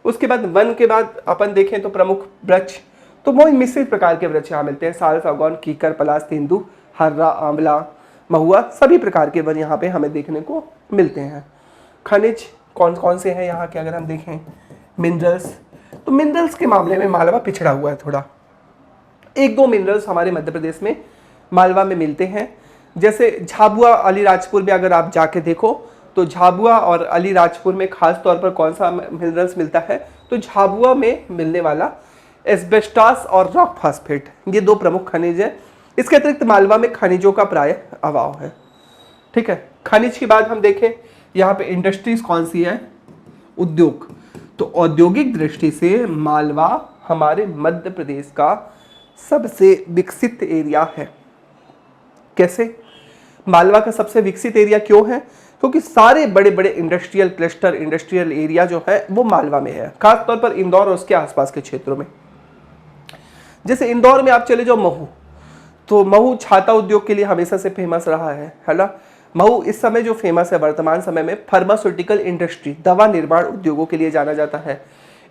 उसके बाद वन के बाद अपन देखें तो प्रमुख वृक्ष, तो बहुत मिश्रित प्रकार के वृक्ष यहाँ मिलते हैं। साल, सागौन, कीकर, पलाश, तेंदू, हर्रा, आंवला, महुआ, सभी प्रकार के वन यहाँ पे हमें देखने को मिलते हैं। खनिज कौन कौन से हैं यहाँ के अगर हम देखें, मिनरल्स, तो मिनरल्स के मामले में मालवा पिछड़ा हुआ है थोड़ा। 1-2 मिनरल्स हमारे मध्य प्रदेश में मालवा में मिलते हैं, जैसे झाबुआ, अलीराजपुर में अगर आप जाके देखो तो झाबुआ और अलीराजपुर में खास तौर पर कौन सा मिनरल्स मिलता है, तो झाबुआ में मिलने वाला एस्बेस्टास और रॉक फास्फेट, ये 2 प्रमुख खनिज हैं। इसके अतिरिक्त मालवा में खनिजों का प्राय अभाव है। ठीक है, खनिज के बाद हम देखें यहाँ पे इंडस्ट्रीज कौन सी है, उद्योग, तो औद्योगिक दृष्टि से मालवा हमारे मध्य प्रदेश का सबसे विकसित एरिया है। कैसे, मालवा का सबसे विकसित एरिया क्यों है, क्योंकि सारे बड़े बड़े इंडस्ट्रियल क्लस्टर, इंडस्ट्रियल एरिया जो है वो मालवा में है, खासतौर पर इंदौर और उसके आसपास के क्षेत्रों में। जैसे इंदौर में आप चले जाओ महू, तो महू छाता उद्योग के लिए हमेशा से फेमस रहा है ना। महू इस समय जो फेमस है वर्तमान समय में फार्मास्यूटिकल इंडस्ट्री, दवा निर्माण उद्योगों के लिए जाना जाता है।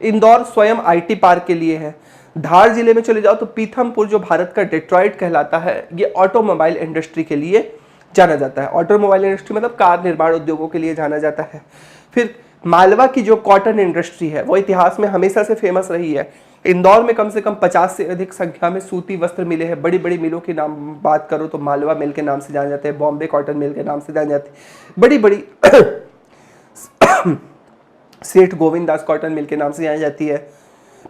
इंदौर स्वयं आईटी पार्क के लिए है। धार जिले में चले जाओ तो पीथमपुर जो भारत का डेट्रॉइट कहलाता है, ये ऑटोमोबाइल इंडस्ट्री के लिए जाना जाता है। ऑटोमोबाइल इंडस्ट्री मतलब कार निर्माण उद्योगों के लिए जाना जाता है। फिर मालवा की जो कॉटन इंडस्ट्री है वो इतिहास में हमेशा से फेमस रही है। इंदौर में कम से कम 50 से अधिक संख्या में सूती वस्त्र मिले हैं। बड़ी बड़ी मिलों के नाम बात करो तो मालवा मिल के नाम से जाने जाते हैं, बॉम्बे कॉटन मिल के नाम से जाने जाते हैं, बड़ी बड़ी सेठ गोविंद दास कॉटन मिल के नाम से जानी जाती है।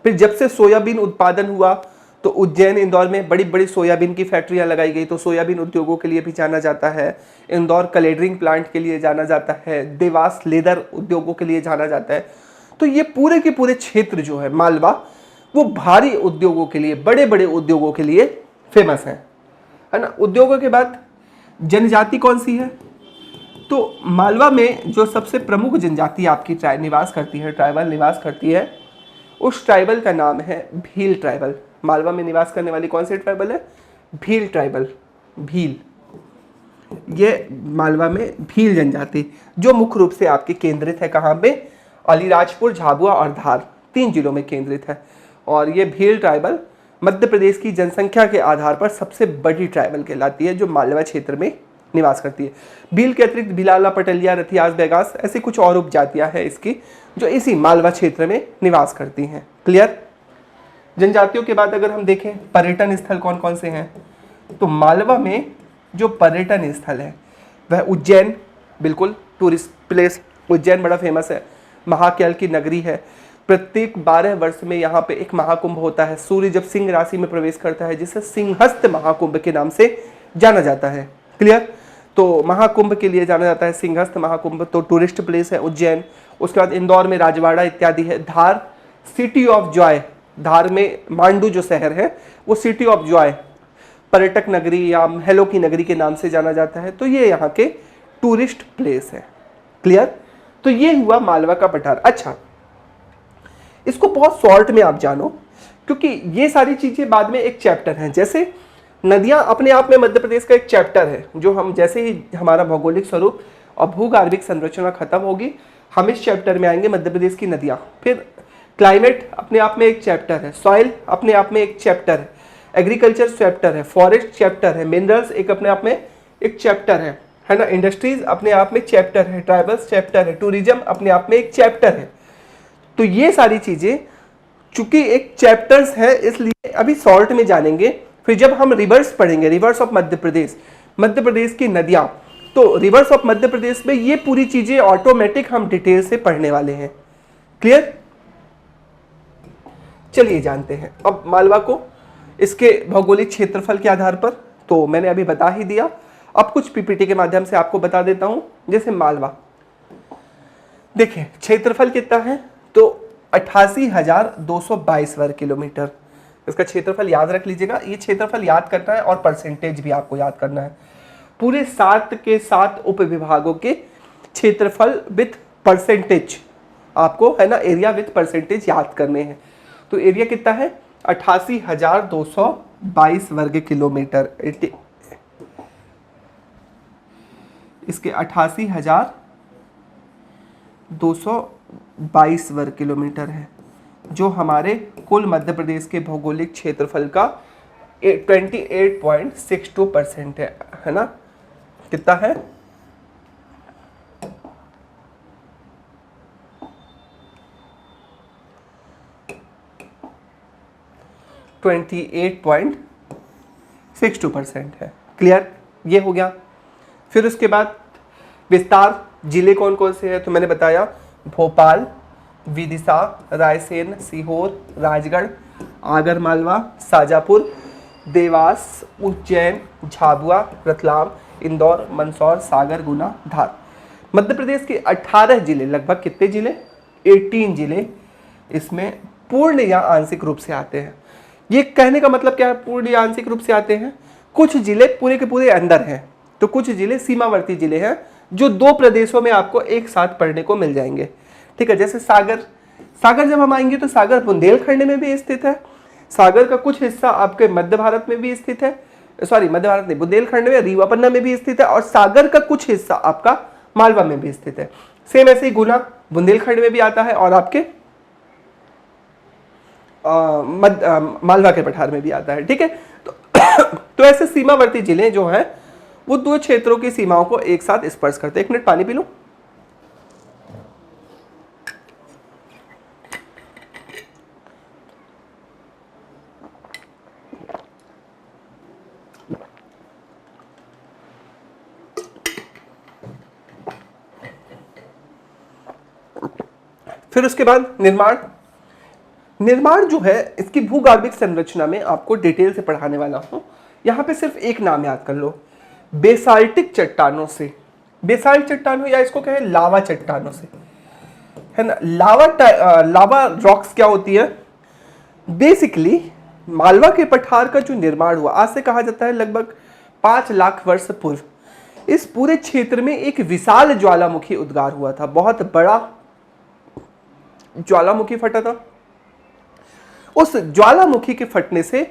फिर जब से सोयाबीन उत्पादन हुआ तो उज्जैन इंदौर में बड़ी बड़ी सोयाबीन की फैक्ट्रियां लगाई गई, तो सोयाबीन उद्योगों के लिए भी जाना जाता है। इंदौर कलेडरिंग प्लांट के लिए जाना जाता है। देवास लेदर उद्योगों के लिए जाना जाता है। तो ये पूरे के पूरे क्षेत्र जो है मालवा, वो भारी उद्योगों के लिए, बड़े बड़े उद्योगों के लिए फेमस है ना। उद्योगों के बाद जनजाति कौन सी है? तो मालवा में जो सबसे प्रमुख जनजाति आपकी निवास करती है, ट्राइबल निवास करती है, उस ट्राइबल का नाम है भील ट्राइबल। मालवा में निवास करने वाली कौन सी ट्राइबल है? भील ट्राइबल। भील, ये मालवा में भील जनजाति, जो मुख्य रूप से आपकी केंद्रित है कहाँ पे? अलीराजपुर, झाबुआ और धार, 3 जिलों में केंद्रित है। और ये भील ट्राइबल मध्य प्रदेश की जनसंख्या के आधार पर सबसे बड़ी ट्राइबल कहलाती है, जो मालवा क्षेत्र में निवास करती है। भील के अतिरिक्त भिलाला, पटलिया, रथियास, बैगास, ऐसी कुछ और उपजातियां हैं इसकी, जो इसी मालवा क्षेत्र में निवास करती हैं। क्लियर? जनजातियों के बाद अगर हम देखें पर्यटन स्थल कौन कौन से हैं, तो मालवा में जो पर्यटन स्थल है वह उज्जैन, बिल्कुल टूरिस्ट प्लेस, उज्जैन बड़ा फेमस है। महाकाल की नगरी है। प्रत्येक 12 वर्ष में यहाँ पे एक महाकुंभ होता है। सूर्य जब सिंह राशि में प्रवेश करता है, जिसे सिंहस्थ महाकुंभ के नाम से जाना जाता है। क्लियर? तो महाकुंभ के लिए जाना जाता है सिंहस्थ महाकुंभ, तो टूरिस्ट प्लेस है उज्जैन। उसके बाद इंदौर में राजवाड़ा इत्यादि है। धार सिटी ऑफ जॉय, धार में मांडू जो शहर है वो सिटी ऑफ जॉय, पर्यटक नगरी या महलों की नगरी के नाम से जाना जाता है। तो ये यहाँ के टूरिस्ट प्लेस है। क्लियर? तो ये हुआ मालवा का पठार। अच्छा, इसको बहुत शॉर्ट में आप जानो, क्योंकि ये सारी चीजें बाद में एक चैप्टर है। जैसे नदियां अपने आप में मध्य प्रदेश का एक चैप्टर है, जो हम जैसे ही हमारा भौगोलिक स्वरूप और भूगार्भिक संरचना खत्म होगी, हम इस चैप्टर में आएंगे मध्य प्रदेश की नदियां। फिर क्लाइमेट अपने आप में एक चैप्टर है, सॉइल अपने आप में एक चैप्टर है, एग्रीकल्चर चैप्टर है, फॉरेस्ट चैप्टर है, मिनरल्स एक अपने आप में एक चैप्टर है ना, इंडस्ट्रीज अपने आप में चैप्टर है, ट्राइबल्स चैप्टर है, टूरिज्म अपने आप में एक चैप्टर है। तो ये सारी चीजें चूंकि एक चैप्टर्स है, इसलिए अभी शॉर्ट में जानेंगे। फिर जब हम रिवर्स पढ़ेंगे, रिवर्स ऑफ मध्य प्रदेश की नदियां, तो रिवर्स ऑफ मध्य प्रदेश में ये पूरी चीजें ऑटोमेटिक हम डिटेल से पढ़ने वाले हैं। क्लियर? चलिए जानते हैं अब मालवा को इसके भौगोलिक क्षेत्रफल के आधार पर। तो मैंने अभी बता ही दिया, अब कुछ पीपीटी के माध्यम से आपको बता देता हूं। जैसे मालवा, देखिए क्षेत्रफल कितना है, तो 88,222 वर्ग किलोमीटर इसका क्षेत्रफल याद रख लीजिएगा। ये क्षेत्रफल याद करना है और परसेंटेज भी आपको याद करना है। पूरे 7 के 7 उप विभागों के क्षेत्रफल विथ परसेंटेज आपको, है ना, एरिया विथ परसेंटेज याद करने हैं। तो एरिया कितना है? 88,222 वर्ग किलोमीटर। इसके 88,222 वर्ग किलोमीटर है, जो हमारे कुल मध्य प्रदेश के भौगोलिक क्षेत्रफल का 28.62% है ना। कितना है? 28.62% है। क्लियर? ये हो गया। फिर उसके बाद विस्तार, जिले कौन कौन से हैं, तो मैंने बताया भोपाल, विदिशा, रायसेन, सीहोर, राजगढ़, आगरमालवा, शाजापुर, देवास, उज्जैन, झाबुआ, रतलाम, इंदौर, मंदसौर, सागर, गुना, धार। मध्य प्रदेश के 18 जिले, लगभग कितने जिले? 18 जिले इसमें पूर्ण या आंशिक रूप से आते हैं। ये कहने का मतलब क्या है, पूर्ण या आंशिक रूप से आते हैं? कुछ जिले पूरे के पूरे अंदर हैं, तो कुछ जिले सीमावर्ती जिले हैं, जो 2 प्रदेशों में आपको एक साथ पढ़ने को मिल जाएंगे। ठीक है, जैसे सागर, सागर जब हम आएंगे तो सागर बुंदेलखंड में भी स्थित है। सागर का कुछ हिस्सा आपके मध्य भारत में भी स्थित है, सॉरी मध्य भारत नहीं, बुंदेलखंड में, रीवा पन्ना में भी स्थित है, और सागर का कुछ हिस्सा आपका मालवा में भी स्थित है। सेम ऐसे ही गुना बुंदेलखंड में भी आता है और आपके मालवा के पठार में भी आता है। ठीक है, तो ऐसे सीमावर्ती जिले जो हैं वो 2 क्षेत्रों की सीमाओं को एक साथ स्पर्श करते हैं। 1 मिनट पानी पी लूं। फिर उसके बाद निर्माण, निर्माण जो है इसकी भूगर्भिक संरचना में आपको डिटेल से पढ़ाने वाला हूँ। यहाँ पे सिर्फ एक नाम याद कर लो, बेसाल्टिक चट्टानों से। बेसाल्ट चट्टानों या इसको कहें लावा चट्टानों से, है ना। लावा रॉक्स क्या होती है? बेसिकली मालवा के पठार का जो निर्माण हुआ, आज से कहा जाता है लगभग 5 लाख वर्ष पूर्व, इस पूरे क्षेत्र में एक विशाल ज्वालामुखी उद्गार हुआ था। बहुत बड़ा ज्वालामुखी फटा था। उस ज्वालामुखी के फटने से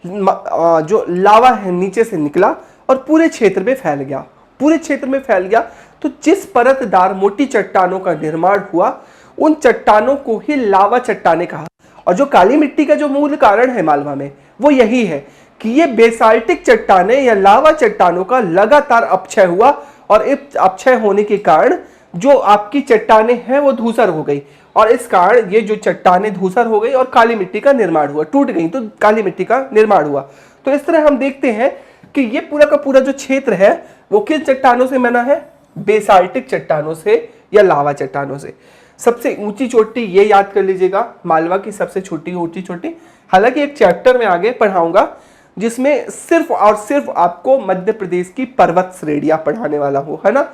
जो लावा है नीचे से निकला और पूरे क्षेत्र में फैल गया। पूरे क्षेत्र में फैल गया तो जिस परतदार मोटी चट्टानों का निर्माण हुआ, उन चट्टानों को ही लावा चट्टानें कहा। और जो काली मिट्टी का जो मूल कारण है मालवा में, वो यही है कि ये बेसाल्टिक चट्टानें या लावा चट्टानों का लगातार अपक्षय हुआ, और इस अपक्षय होने के कारण जो आपकी चट्टानें हैं वो धूसर हो गई, और इस कारण ये जो चट्टानें धूसर हो गई और काली मिट्टी का निर्माण हुआ, टूट गई तो काली मिट्टी का निर्माण हुआ। तो इस तरह हम देखते हैं कि ये पूरा का पूरा जो क्षेत्र है वो किन चट्टानों से बना है? बेसाल्टिक चट्टानों से या लावा चट्टानों से। सबसे ऊंची चोटी ये याद कर लीजिएगा, मालवा की सबसे छोटी ऊंची चोटी। हालांकि एक चैप्टर में आगे पढ़ाऊंगा जिसमें सिर्फ और सिर्फ आपको मध्य प्रदेश की पर्वत श्रेणियां पढ़ाने वाला हूं, है ना।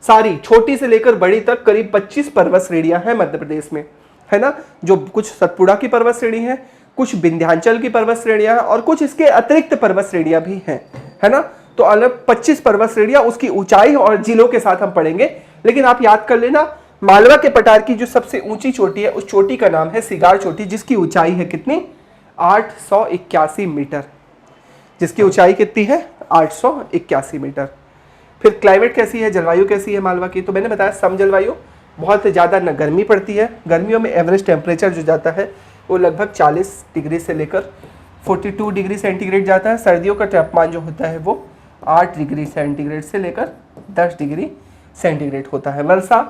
सारी छोटी से लेकर बड़ी तक करीब 25 पर्वत श्रेणियां हैं मध्य प्रदेश में, है ना। जो कुछ सतपुड़ा की पर्वत श्रेणी है, कुछ विंध्याचल की पर्वत श्रेणियां हैं और कुछ इसके अतिरिक्त पर्वत श्रेणियां भी हैं, है ना। तो अलग 25 पर्वत श्रेणियां, उसकी ऊंचाई और जिलों के साथ हम पढ़ेंगे। लेकिन आप याद कर लेना, मालवा के पठार की जो सबसे ऊंची चोटी है उस चोटी का नाम है सिगार चोटी, जिसकी ऊंचाई है कितनी? 881 मीटर। जिसकी ऊंचाई कितनी है? 881 मीटर। फिर क्लाइमेट कैसी है, जलवायु कैसी है मालवा की? तो मैंने बताया सम जलवायु, बहुत ज़्यादा न गर्मी पड़ती है। गर्मियों में एवरेज टेम्परेचर जो जाता है वो लगभग 40 डिग्री से लेकर 42 डिग्री सेंटीग्रेड जाता है। सर्दियों का तापमान जो होता है वो 8 डिग्री सेंटीग्रेड से लेकर 10 डिग्री सेंटीग्रेड होता है। वर्षा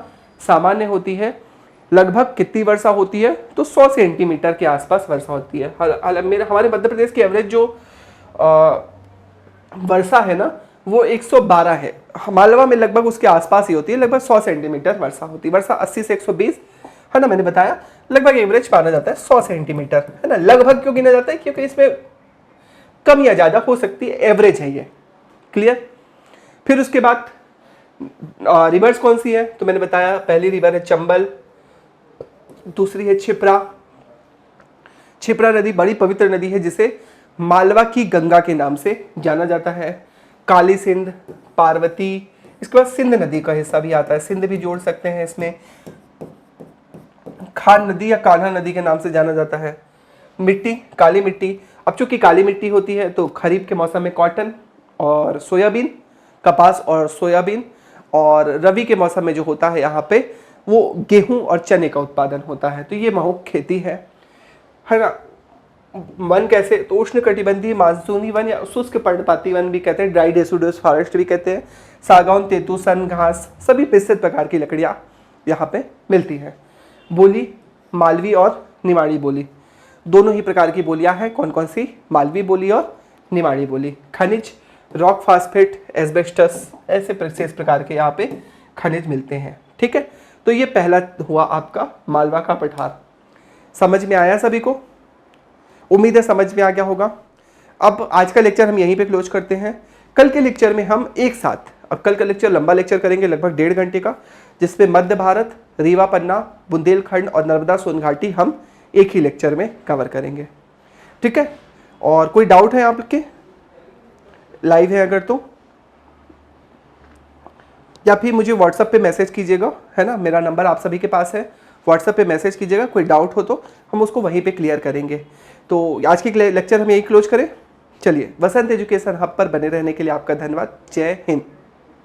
सामान्य होती है। लगभग कितनी वर्षा होती है? तो 100 सेंटीमीटर के आसपास वर्षा होती है। हमारे मध्य प्रदेश की एवरेज जो वर्षा है ना वो 112 है। मालवा में लगभग उसके आसपास ही होती है, लगभग 100 सेंटीमीटर वर्षा होती है। वर्षा 80 से 120, है ना। मैंने बताया लगभग एवरेज माना जाता है 100 सेंटीमीटर, है ना। लगभग क्यों गिना जाता है? क्योंकि इसमें कम या ज़्यादा हो सकती है, एवरेज है ये। क्लियर? फिर उसके बाद रिवर्स कौन सी है? तो मैंने बताया पहली रिवर है चंबल, दूसरी है छिप्रा। छिप्रा नदी बड़ी पवित्र नदी है जिसे मालवा की गंगा के नाम से जाना जाता है। काली सिंध, पार्वती, इसके बाद सिंध नदी का हिस्सा भी आता है, सिंध भी जोड़ सकते हैं इसमें। खान नदी या कान्हा नदी के नाम से जाना जाता है। मिट्टी, काली मिट्टी। अब चूंकि काली मिट्टी होती है तो खरीफ के मौसम में कॉटन और सोयाबीन, कपास और सोयाबीन, और रबी के मौसम में जो होता है यहाँ पे वो गेहूं और चने का उत्पादन होता है। तो ये महूक खेती है ना। वन कैसे? तो उष्ण कटिबंधीय मानसूनी वन या शुष्क पर्णपाती वन भी कहते हैं, ड्राई डेसिडुअस फॉरेस्ट भी कहते हैं। सागौन, तेतू, सन, घास, सभी विस्तृत प्रकार की लकड़ियाँ यहाँ पे मिलती हैं। बोली मालवी और निमाड़ी बोली, दोनों ही प्रकार की बोलियाँ हैं। कौन कौन सी? मालवी बोली और निमाड़ी बोली। खनिज, रॉक फास्फेट, एस्बेस्टस, ऐसे विशेष प्रकार के यहाँ पे खनिज मिलते हैं। ठीक है, तो ये पहला हुआ आपका मालवा का पठार। समझ में आया सभी को? उम्मीद है समझ में आ गया होगा। अब आज का लेक्चर हम यहीं पे क्लोज करते हैं। कल के लेक्चर में हम एक साथ, अब कल का लेक्चर लंबा लेक्चर करेंगे, लगभग 1.5 घंटे का, जिसमें मध्य भारत, रीवा पन्ना, बुंदेलखंड और नर्मदा सोन घाटी हम एक ही लेक्चर में कवर करेंगे। ठीक है, और कोई डाउट है आपके? लाइव है अगर तो, या फिर मुझे व्हाट्सएप पे मैसेज कीजिएगा, है ना। मेरा नंबर आप सभी के पास है, व्हाट्सएप पे मैसेज कीजिएगा। कोई डाउट हो तो हम उसको वहीं पे क्लियर करेंगे। तो आज की लेक्चर हम यही क्लोज करें। चलिए, वसंत एजुकेशन हब पर बने रहने के लिए आपका धन्यवाद। जय हिंद।